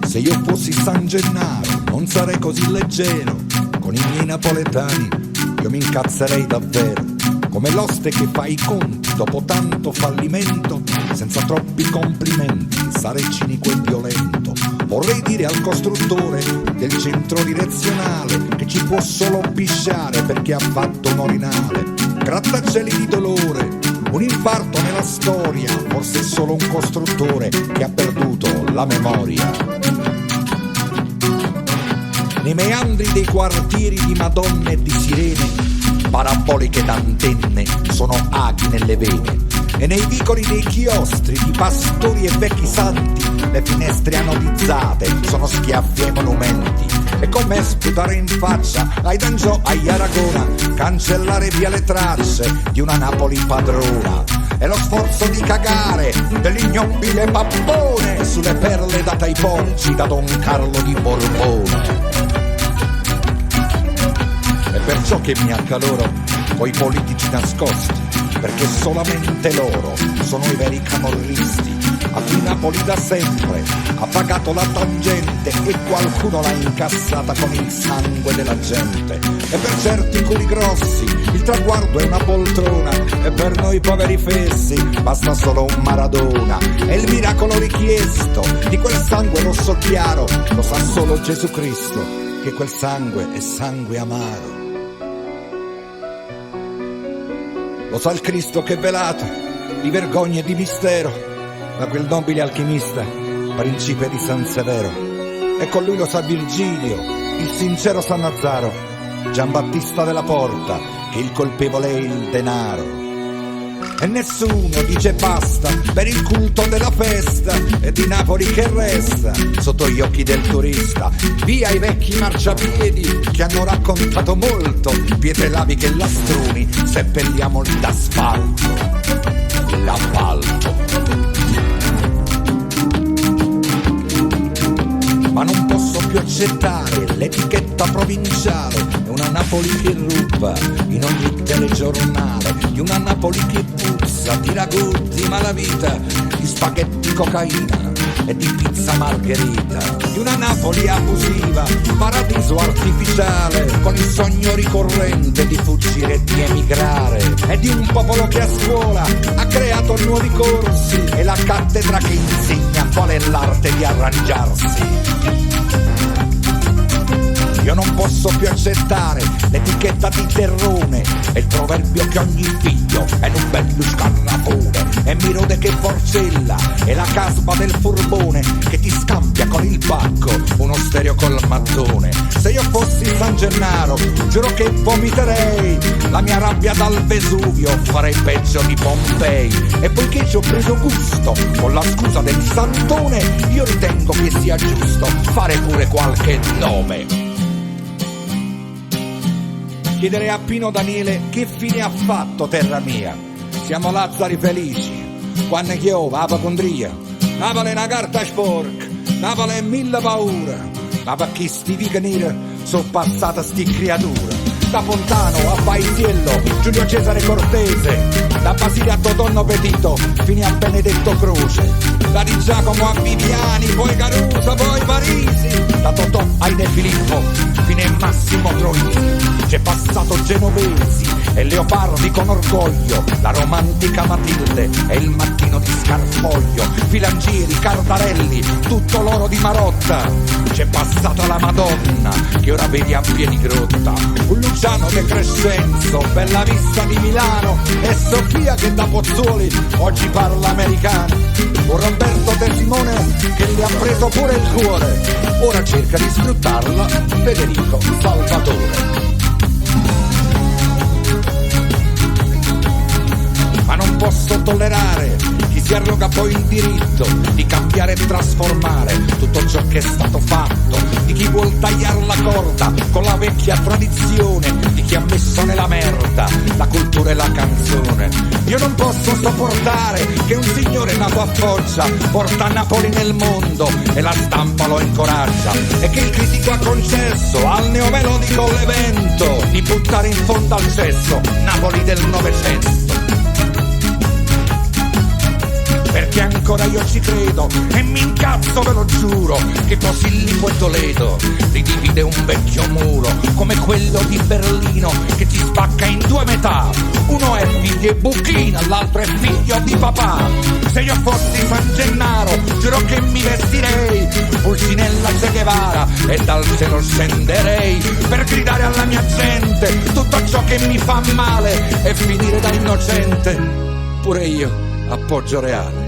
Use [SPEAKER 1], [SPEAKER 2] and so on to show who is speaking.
[SPEAKER 1] Se io fossi San Gennaro non sarei così leggero, con i miei napoletani io mi incazzerei davvero, come l'oste che fa i conti dopo tanto fallimento, senza troppi complimenti, sarei cinico e violento. Vorrei dire al costruttore del centro direzionale che ci può solo pisciare perché ha fatto un orinale, grattacieli di dolore, un infarto nella storia, forse è solo un costruttore che ha perduto la memoria. Nei meandri dei quartieri di Madonne e di Sirene, paraboliche d'antenne sono aghi nelle vene, e nei vicoli dei chiostri di pastori e vecchi santi le finestre anodizzate sono schiaffi ai monumenti. E come sputare in faccia ai Dangiò, agli Aragona, cancellare via le tracce di una Napoli padrona. E lo sforzo di cagare dell'ignobile pappone sulle perle date ai porci da Don Carlo di Borbone. E perciò che mi accaloro coi politici nascosti, perché solamente loro sono i veri camorristi, a cui Napoli da sempre ha pagato la tangente e qualcuno l'ha incassata con il sangue della gente. E per certi culi grossi il traguardo è una poltrona, e per noi poveri fessi basta solo un Maradona. E il miracolo richiesto di quel sangue rosso chiaro lo sa solo Gesù Cristo, che quel sangue è sangue amaro. Lo sa il Cristo che è velato di vergogna e di mistero da quel nobile alchimista, principe di San Severo. E con lui lo sa Virgilio, il sincero San Nazzaro, Giambattista della Porta, che il colpevole è il denaro. E nessuno dice basta per il culto della festa, e di Napoli che resta sotto gli occhi del turista. Via i vecchi marciapiedi che hanno raccontato molto, pietre laviche e lastruni, seppelliamo l'asfalto, l'appalto. Ma non posso più accettare l'etichetta provinciale di una Napoli che ruba in ogni telegiornale, di una Napoli che puzza di ragù di malavita, di spaghetti cocaina e di pizza margherita, di una Napoli abusiva, paradiso artificiale, con il sogno ricorrente di fuggire e di emigrare, e di un popolo che a scuola ha creato nuovi corsi e la cattedra che insegna qual è l'arte di arrangiarsi. Io non posso più accettare l'etichetta di terrone e il proverbio che ogni figlio è un bello scarrafone, e mi rode che forcella è la caspa del furbone che ti scambia con il pacco uno stereo col mattone. Se io fossi San Gennaro giuro che vomiterei la mia rabbia dal Vesuvio, farei peggio di Pompei. E poiché ci ho preso gusto con la scusa del santone, io ritengo che sia giusto fare pure qualche nome. Chiedere a Pino Daniele che fine ha fatto terra mia. Siamo Lazzari felici quando chiove apocondria. Napoli è una carta sporca, Napoli è mille paura, ma perché sti vicanire sono passate sti creature. Da Fontano a Paisiello, Giulio Cesare Cortese, da Basile a Totonno Petito, fino a Benedetto Croce, da Di Giacomo a Viviani, poi Caruso, poi Parisi, da Totò ai De Filippo, fino a Massimo Troisi. C'è passato Genovesi e Leopardi con orgoglio, la romantica Matilde e il mattino di Scarfoglio, Filangieri, Cardarelli, tutto l'oro di Marotta. C'è passata la Madonna che ora vedi a Piedigrotta, un Luciano De Crescenzo, Bella Vista di Milano, e Sofia che da Pozzuoli oggi parla americano, un Roberto De Simone che le ha preso pure il cuore, ora cerca di sfruttarla Federico Salvatore. Ma non posso tollerare chi si arroga poi il diritto di cambiare e trasformare tutto ciò che è stato fatto, di chi vuol tagliare la corda con la vecchia tradizione, di chi ha messo nella merda la cultura e la canzone. Io non posso sopportare che un signore nato a Foggia porta Napoli nel mondo e la stampa lo incoraggia, e che il critico ha concesso al neomelodico l'evento di buttare in fondo al cesso Napoli del Novecento. ancora io ci credo e mi incazzo, ve lo giuro, che Posillipo e Toledo li divide un vecchio muro, come quello di Berlino che ti spacca in due metà. Uno è figlio e buchina, l'altro è figlio di papà. Se io fossi San Gennaro, giuro che mi vestirei Pulcinella Che Guevara e dal cielo scenderei per gridare alla mia gente tutto ciò che mi fa male e finire da innocente. Pure io appoggio Reale.